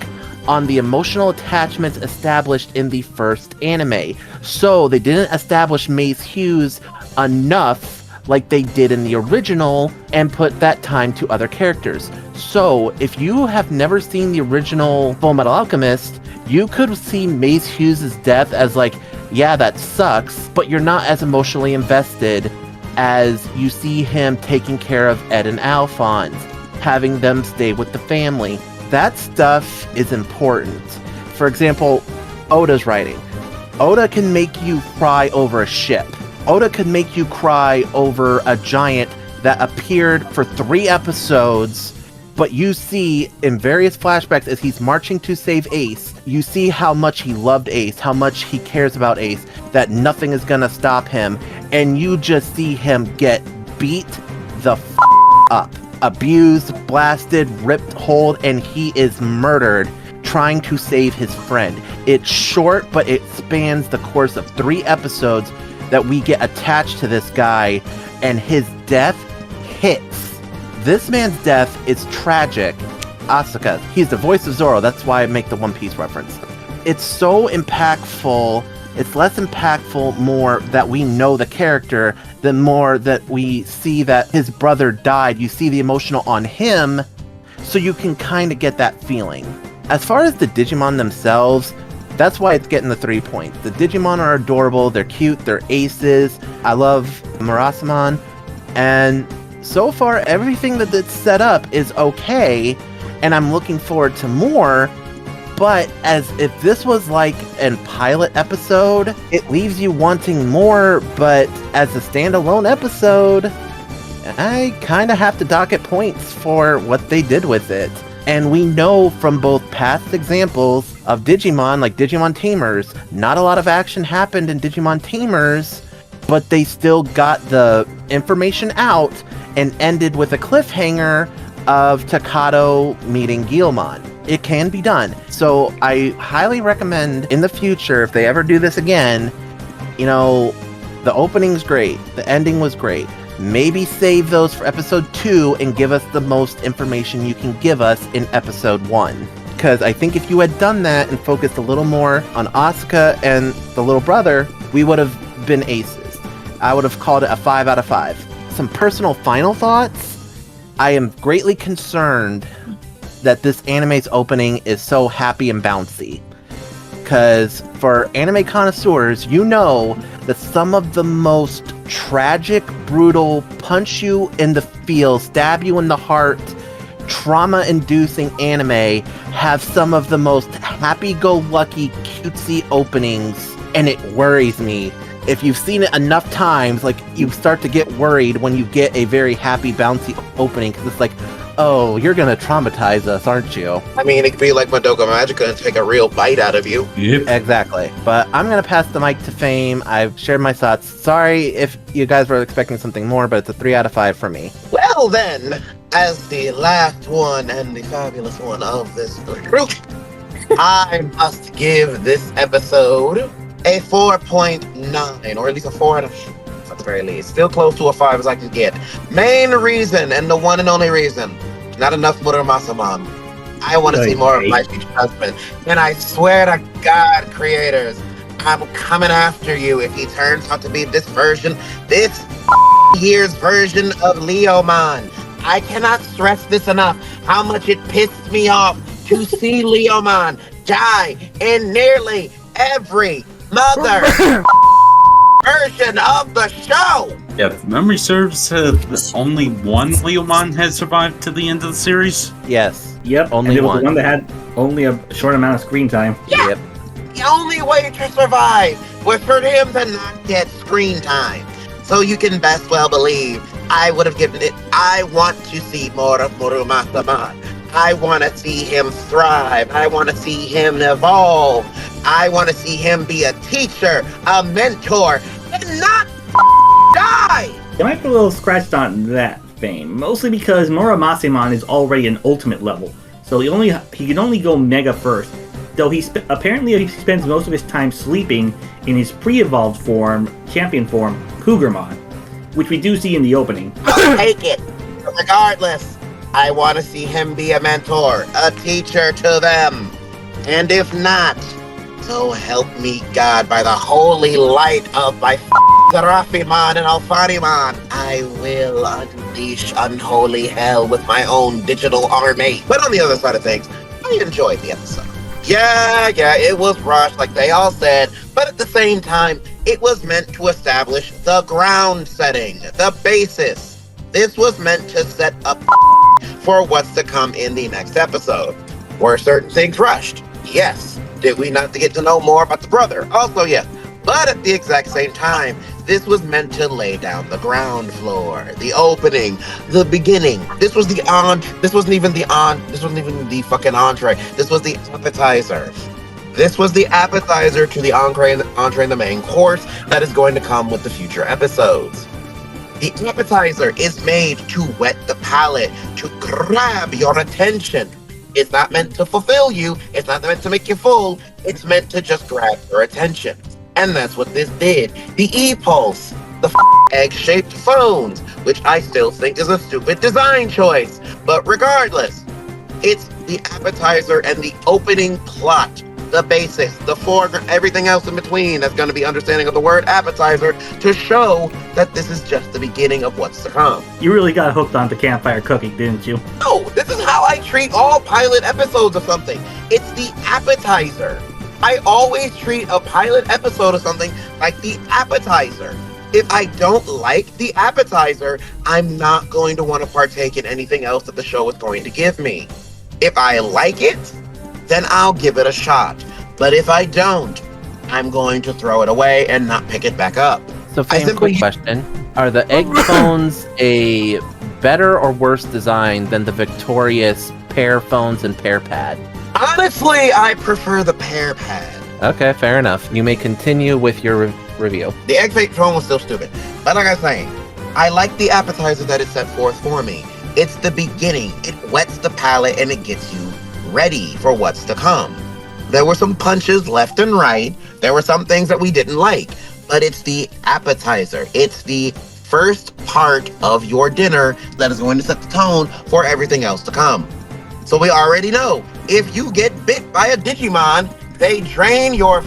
on the emotional attachments established in the first anime. So they didn't establish Maze Hughes enough like they did in the original and put that time to other characters. So if you have never seen the original Fullmetal Alchemist, you could see Maze Hughes' death as like, yeah, that sucks, but you're not as emotionally invested as you see him taking care of Ed and Alphonse, having them stay with the family. That stuff is important. For example, Oda's writing. Oda can make you cry over a ship. Oda could make you cry over a giant that appeared for 3 episodes, but you see in various flashbacks as he's marching to save Ace, you see how much he loved Ace, how much he cares about Ace, that nothing is gonna stop him, and you just see him get beat the up. Abused, blasted, ripped hold, and he is murdered trying to save his friend. It's short, but it spans the course of 3 episodes that we get attached to this guy, and his death hits. This man's death is tragic. Asuka, he's the voice of Zoro, that's why I make the One Piece reference. It's so impactful. It's less impactful more that we know the character than more that we see that his brother died. You see the emotional on him, so you can kind of get that feeling. As far as the Digimon themselves, that's why it's getting the 3 points. The Digimon are adorable, they're cute, they're aces. I love Murasamon, and so far everything that it's set up is okay, and I'm looking forward to more. But as if this was like a pilot episode, it leaves you wanting more, but as a standalone episode, I kind of have to dock it points for what they did with it. And we know from both past examples of Digimon, like Digimon Tamers, not a lot of action happened in Digimon Tamers, but they still got the information out and ended with a cliffhanger of Takato meeting Guilmon. It can be done. So I highly recommend in the future, if they ever do this again, you know, the opening's great, the ending was great. Maybe save those for episode 2 and give us the most information you can give us in episode 1. Because I think if you had done that and focused a little more on Asuka and the little brother, we would have been aces. I would have called it a 5 out of 5. Some personal final thoughts. I am greatly concerned that this anime's opening is so happy and bouncy. Because for anime connoisseurs, you know that some of the most tragic, brutal, punch you in the feel, stab you in the heart, trauma-inducing anime have some of the most happy-go-lucky, cutesy openings and it worries me. If you've seen it enough times, like, you start to get worried when you get a very happy, bouncy opening, because it's like, oh, you're gonna traumatize us, aren't you? I mean, it could be like Madoka Magica and take a real bite out of you. Yep. Exactly. But I'm gonna pass the mic to Fame. I've shared my thoughts. Sorry if you guys were expecting something more, but it's a 3 out of 5 for me. Well then, as the last one and the fabulous one of this group, I must give this episode a 4.9, or at least a 4 out of 5 at the very least. Still close to a 5 as I can get. Main reason, and the one and only reason, not enough Muramasa-man. I want to see more of my future husband. And I swear to God, creators, I'm coming after you if he turns out to be this year's version of Leomon. I cannot stress this enough, how much it pissed me off to see Leomon die in nearly every mother version of the show. Yeah, if memory serves, only one Leomon has survived to the end of the series. Yes. Yep. Only and it was one. the one that had only a short amount of screen time. Yeah. Yep. The only way to survive was for him to not get screen time. So you can best well believe I would have given it. I want to see more of Muramasa-man. I want to see him thrive. I want to see him evolve. I want to see him be a teacher, a mentor, and not die. I might be a little scratched on that, Fame, mostly because Muramasa-man is already an ultimate level, so he can only go Mega first. Though apparently he spends most of his time sleeping in his pre-evolved form, champion form, Cougarmon, which we do see in the opening. I'll take it. Regardless, I want to see him be a mentor, a teacher to them. And if not, so help me God, by the holy light of my Seraphimon and Alfanimon, I will unleash unholy hell with my own digital army. But on the other side of things, I enjoyed the episode. Yeah, it was rushed, like they all said, but at the same time, it was meant to establish the ground setting, the basis. This was meant to set up for what's to come in the next episode. Were certain things rushed? Yes. Did we not get to know more about the brother? Also, yes. But at the exact same time, this was meant to lay down the ground floor, the opening, the beginning. This wasn't even the fucking entree. This was the appetizer. This was the appetizer to the entree and the main course that is going to come with the future episodes. The appetizer is made to whet the palate, to grab your attention. It's not meant to fulfill you. It's not meant to make you full. It's meant to just grab your attention. And that's what this did. The E-Pulse, the egg-shaped phones, which I still think is a stupid design choice. But regardless, it's the appetizer and the opening plot, the basis, the foreground, everything else in between that's going to be understanding of the word appetizer to show that this is just the beginning of what's to come. You really got hooked on the campfire cooking, didn't you? No, this is how I treat all pilot episodes of something. It's the appetizer. I always treat a pilot episode of something like the appetizer. If I don't like the appetizer, I'm not going to want to partake in anything else that the show is going to give me. If I like it, then I'll give it a shot. But if I don't, I'm going to throw it away and not pick it back up. So, Fame, quick question. Are the egg phones a better or worse design than the victorious pear phones and pear pad? Honestly, I prefer the pear pad. Okay, fair enough. You may continue with your review. The egg-shaped phone was still stupid. But like I was saying, I like the appetizer that it set forth for me. It's the beginning. It whets the palate and it gets you ready for what's to come. There were some punches left and right. There were some things that we didn't like. But it's the appetizer. It's the first part of your dinner that is going to set the tone for everything else to come. So we already know, if you get bit by a Digimon, they drain your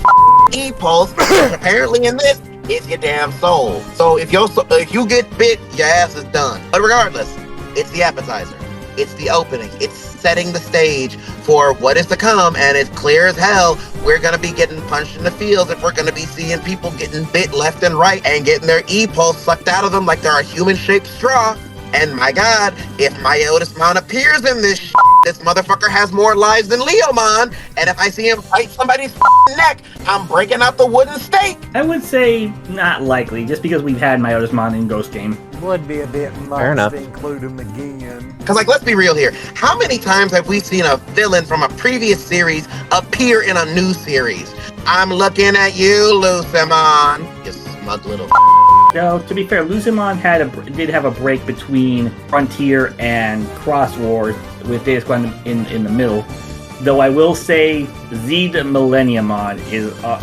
E-Pulse, apparently in this, it's your damn soul. So if you get bit, your ass is done. But regardless, it's the appetizer. It's the opening. It's setting the stage for what is to come, and it's clear as hell we're going to be getting punched in the fields if we're going to be seeing people getting bit left and right and getting their E-Pulse sucked out of them like they're a human-shaped straw. And my god, if Myotismon appears in this this motherfucker has more lives than Leomon, and if I see him fight somebody's neck, I'm breaking out the wooden stake. I would say not likely, just because we've had Myotismon in Ghost Game. Would be a bit Fair enough. much to include him again. Because, like, let's be real here. How many times have we seen a villain from a previous series appear in a new series? I'm looking at you, Lucemon. You smug little. No, to be fair, Luzimon did have a break between Frontier and Cross Wars with Data Squad in the middle. Though I will say Z the Millenniumon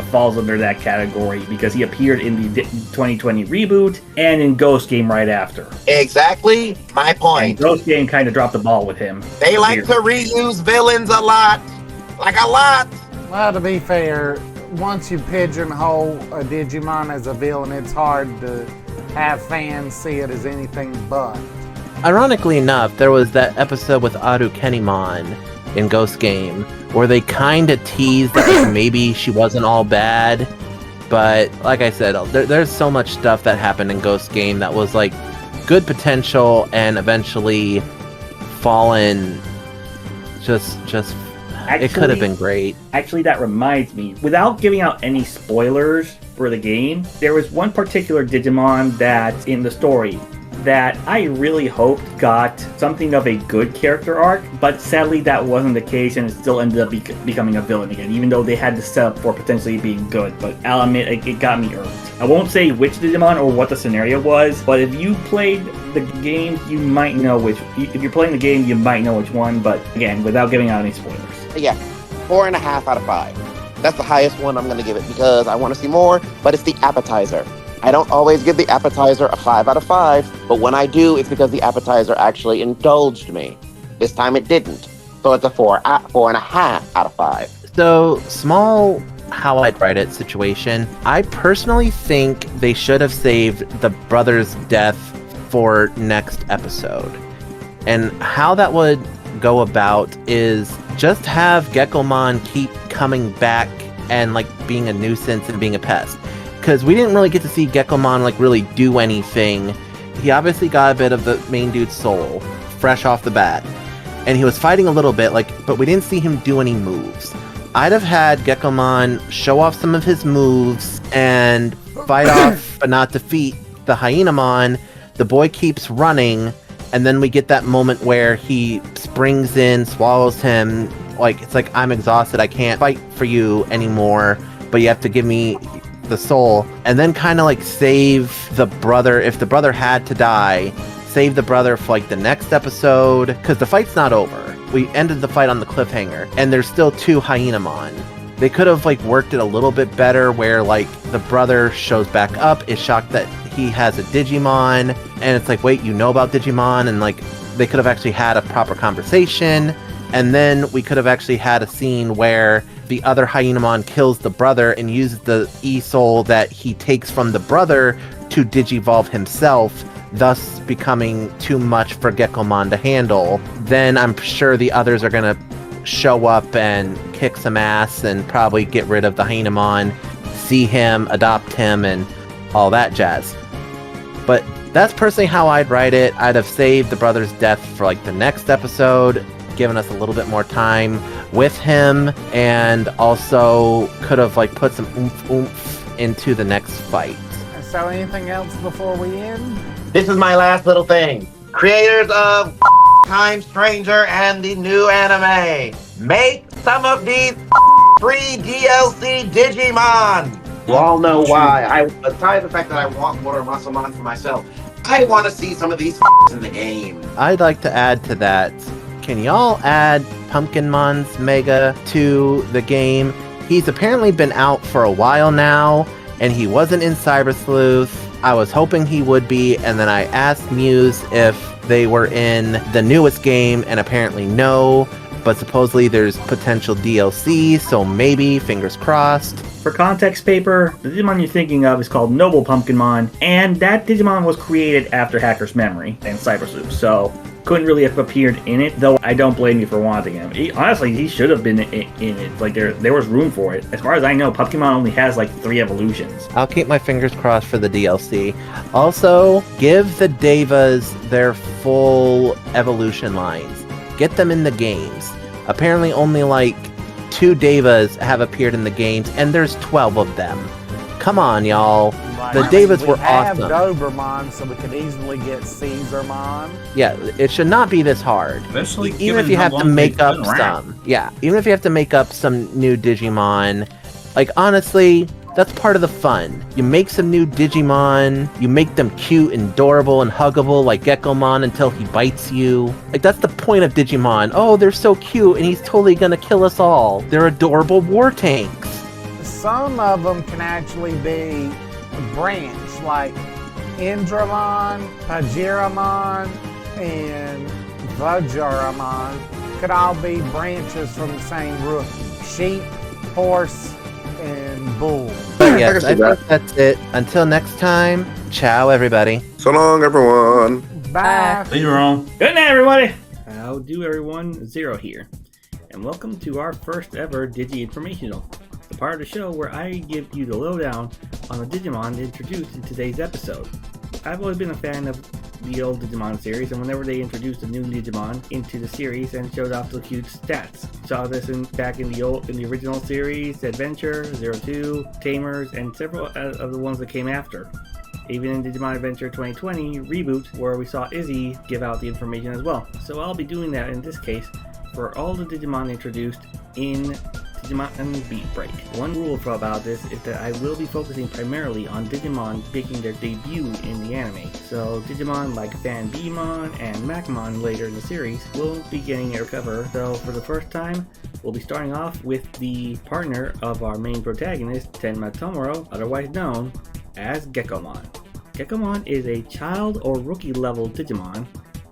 falls under that category because he appeared in the 2020 reboot and in Ghost Game right after. Exactly my point. And Ghost Game kind of dropped the ball with him. They like to reuse villains a lot. Like a lot. Well, to be fair, once you pigeonhole a Digimon as a villain, it's hard to have fans see it as anything but. Ironically enough, there was that episode with Arukenimon in Ghost Game where they kind of teased that like, maybe she wasn't all bad, but like I said, there's so much stuff that happened in Ghost Game that was like good potential and eventually fallen just it could have been great. Actually, that reminds me, without giving out any spoilers for the game, there was one particular Digimon that in the story that I really hoped got something of a good character arc, but sadly that wasn't the case and it still ended up becoming a villain again, even though they had to set up for potentially being good. But I'll admit, it got me irked. I won't say which Digimon or what the scenario was, but if you played the game, you might know which. If you're playing the game, you might know which one, but again, without giving out any spoilers. Yeah, 4.5 out of 5. That's the highest one I'm going to give it because I want to see more, but it's the appetizer. I don't always give the appetizer a 5 out of 5, but when I do, it's because the appetizer actually indulged me. This time it didn't. So it's a 4.5 out of 5. So, small how I'd write it situation. I personally think they should have saved the brother's death for next episode. And how that would go about is just have Gekomon keep coming back and like being a nuisance and being a pest. Because we didn't really get to see Gekomon like really do anything. He obviously got a bit of the main dude's soul, fresh off the bat. And he was fighting a little bit, but we didn't see him do any moves. I'd have had Gekomon show off some of his moves and fight off, but not defeat, the Hyenamon. The boy keeps running, and then we get that moment where he springs in, swallows him. Like, it's like, I'm exhausted, I can't fight for you anymore, but you have to give me the soul. And then kind of like save the brother, if the brother had to die, save the brother for like the next episode, because the fight's not over. We ended the fight on the cliffhanger, and there's still 2 Hyenamon. They could have like worked it a little bit better where like the brother shows back up, is shocked that he has a Digimon, and it's like, wait, you know about Digimon? And like they could have actually had a proper conversation, and then we could have actually had a scene where the other Hyenamon kills the brother and uses the E-Soul that he takes from the brother to Digivolve himself, thus becoming too much for Gekomon to handle. Then I'm sure the others are going to show up and kick some ass and probably get rid of the Hyenamon, see him, adopt him, and all that jazz. But that's personally how I'd write it. I'd have saved the brother's death for like the next episode, given us a little bit more time with him, and also could have like put some oomph into the next fight. So anything else before we end? This is my last little thing. Creators of Time Stranger and the new anime, make some of these free DLC Digimon. You all know why. Besides the fact that I want more Musclemon for myself, I want to see some of these in the game. I'd like to add to that. Can y'all add Pumpkinmon's Mega to the game? He's apparently been out for a while now, and he wasn't in Cyber Sleuth. I was hoping he would be, and then I asked Muse if they were in the newest game, and apparently no, but supposedly there's potential DLC, so maybe, fingers crossed. For context, Paper, the Digimon you're thinking of is called Noble Pumpkinmon, and that Digimon was created after Hacker's Memory and Cyber Sleuth, so couldn't really have appeared in it, though I don't blame you for wanting him. Honestly, he should have been in it. Like, there was room for it. As far as I know, Pokemon only has like 3 evolutions. I'll keep my fingers crossed for the DLC. Also, give the Devas their full evolution lines. Get them in the games. Apparently only like 2 Devas have appeared in the games, and there's 12 of them. Come on, y'all. The Devas were awesome. We have Dobermon, so we could easily get Caesarmon. Yeah, it should not be this hard. Especially Even if you have to make up some. Yeah, even if you have to make up some new Digimon. Like, honestly, that's part of the fun. You make some new Digimon, you make them cute and adorable and huggable like Gekomon until he bites you. Like, that's the point of Digimon. Oh, they're so cute and he's totally gonna kill us all. They're adorable war tanks. Some of them can actually be branch, like Indramon, Pajiramon, and Vajramon could all be branches from the same root. Sheep, horse, and bull. But yes, I think that's it. Until next time, ciao everybody. So long, everyone. Bye. Later on. Good night, everybody. How do everyone? Zero here, and welcome to our first ever Digi Informational, the part of the show where I give you the lowdown on the Digimon introduced in today's episode. I've always been a fan of the old Digimon series, and whenever they introduced a new Digimon into the series and showed off the cute stats. Saw this back in the original series, Adventure, 02, Tamers, and several of the ones that came after. Even in Digimon Adventure 2020 Reboot, where we saw Izzy give out the information as well. So I'll be doing that in this case for all the Digimon introduced in Digimon Beatbreak. One rule about this is that I will be focusing primarily on Digimon making their debut in the anime. So Digimon like Fan Beamon and Macmon later in the series will be getting a cover. So for the first time, we'll be starting off with the partner of our main protagonist, Tenma Tomoro, otherwise known as Gekomon. Gekomon is a child or rookie level Digimon.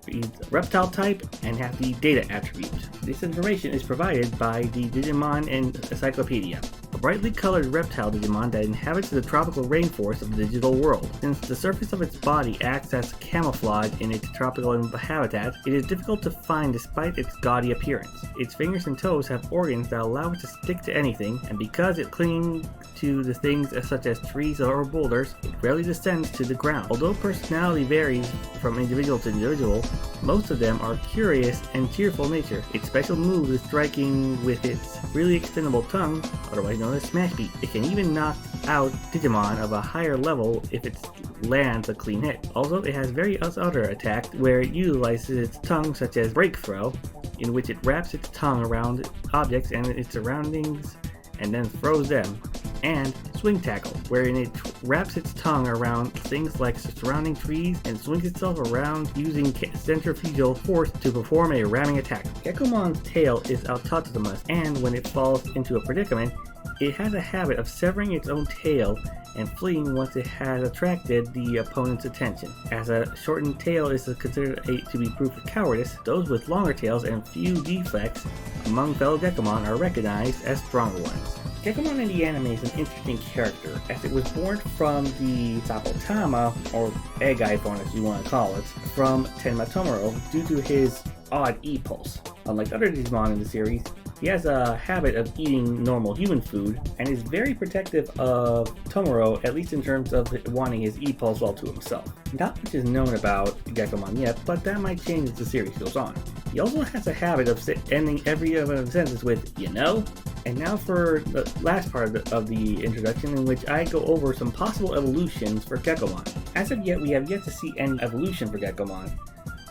He's reptile type and has the data attribute. This information is provided by the Digimon Encyclopedia, a brightly colored reptile Digimon that inhabits the tropical rainforest of the digital world. Since the surface of its body acts as camouflage in its tropical habitat, it is difficult to find despite its gaudy appearance. Its fingers and toes have organs that allow it to stick to anything, and because it clings to the things such as trees or boulders, it rarely descends to the ground. Although personality varies from individual to individual, most of them are curious and cheerful nature. Its special move is striking with its really extendable tongue, otherwise known as Smash Beat. It can even knock out Digimon of a higher level if it lands a clean hit. Also, it has various other attacks where it utilizes its tongue, such as Break Throw, in which it wraps its tongue around objects and its surroundings and then throws them, and Swing Tackle, wherein it wraps its tongue around things like surrounding trees and swings itself around using centrifugal force to perform a ramming attack. Gekomon's tail is autonomous, and when it falls into a predicament, it has a habit of severing its own tail and fleeing once it has attracted the opponent's attention. As a shortened tail is considered to be proof of cowardice, those with longer tails and few defects among fellow Gekomon are recognized as stronger ones. Gekomon in the anime is an interesting character, as it was born from the Sapotama, or egg iPhone as you want to call it, from Tenma Tomoro due to his odd E-pulse. Unlike other Digimon in the series, he has a habit of eating normal human food and is very protective of Tomoro, at least in terms of wanting his E-pulse all to himself. Not much is known about Gekomon yet, but that might change as the series goes on. He also has a habit of ending every other sentence with, you know? And now for the last part of the introduction, in which I go over some possible evolutions for Gekomon. As of yet, we have yet to see any evolution for Gekomon,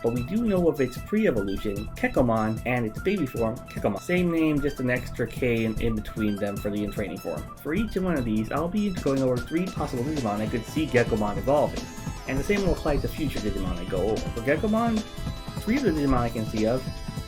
but we do know of its pre-evolution, Kekomon, and its baby form, Kekomon. Same name, just an extra K in between them for the training form. For each one of these, I'll be going over 3 possible Digimon I could see Gekomon evolving, and the same will apply to future Digimon I go over. For Gekomon, 3 of the Digimon I can see of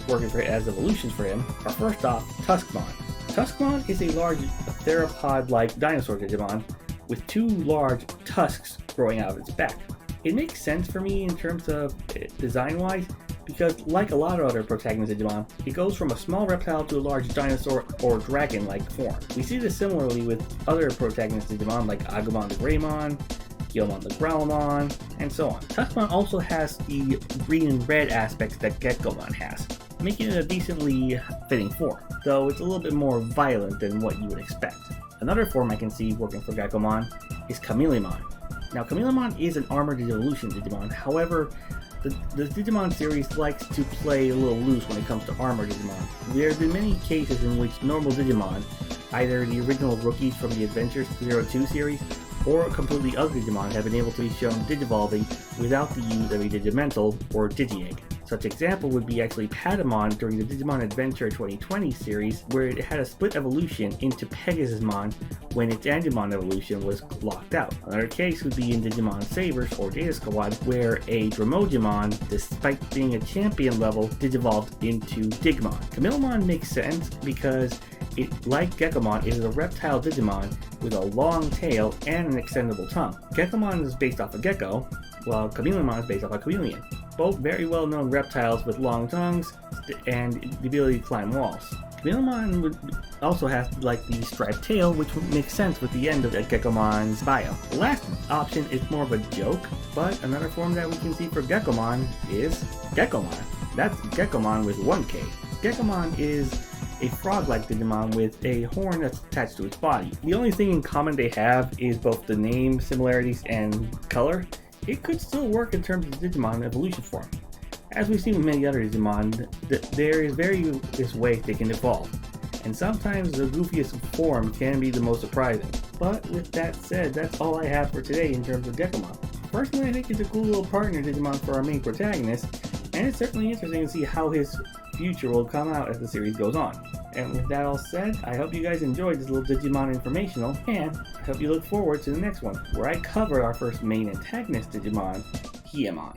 working as evolutions for him are first off, Tuskmon. Tuskmon is a large theropod-like dinosaur Digimon with 2 large tusks growing out of its back. It makes sense for me in terms of design-wise, because like a lot of other protagonist Digimon, it goes from a small reptile to a large dinosaur or dragon-like form. We see this similarly with other protagonist Digimon like Agumon the Greymon, Gilmon the Growlmon, and so on. Tuxmon also has the green and red aspects that Gekomon has, making it a decently fitting form, though it's a little bit more violent than what you would expect. Another form I can see working for Gekomon is Chameleon. Now, Chameleon is an armored evolution Digimon, however, the Digimon series likes to play a little loose when it comes to armored Digimon. There have been many cases in which normal Digimon, either the original rookies from the Adventures 02 series, or completely ugly Digimon have been able to be shown digivolving without the use of a Digimental or Digi-Egg. Such example would be actually Patamon during the Digimon Adventure 2020 series, where it had a split evolution into Pegasusmon when its Angemon evolution was locked out. Another case would be in Digimon Sabers or Data Squad, where a Dromogimon, despite being a champion level, digivolved into Digimon. Chameleon makes sense because it, like Gekomon, is a reptile Digimon with a long tail and an extendable tongue. Gekomon is based off a gecko, while Chameleon is based off a chameleon. Both very well-known reptiles with long tongues and the ability to climb walls. Chameleon would also have like the striped tail, which would make sense with the end of Gekomon's bio. The last option is more of a joke, but another form that we can see for Gekomon is Gekomon. That's Gekomon with 1K. Gekomon is a frog-like Digimon with a horn that's attached to its body. The only thing in common they have is both the name similarities and color. It could still work in terms of Digimon evolution form. As we've seen with many other Digimon, there is various ways they can evolve, and sometimes the goofiest form can be the most surprising. But with that said, that's all I have for today in terms of Gekomon. Personally, I think it's a cool little partner Digimon for our main protagonist, and it's certainly interesting to see how his future will come out as the series goes on. And with that all said, I hope you guys enjoyed this little Digimon informational, and I hope you look forward to the next one, where I cover our first main antagonist Digimon, Hyemon.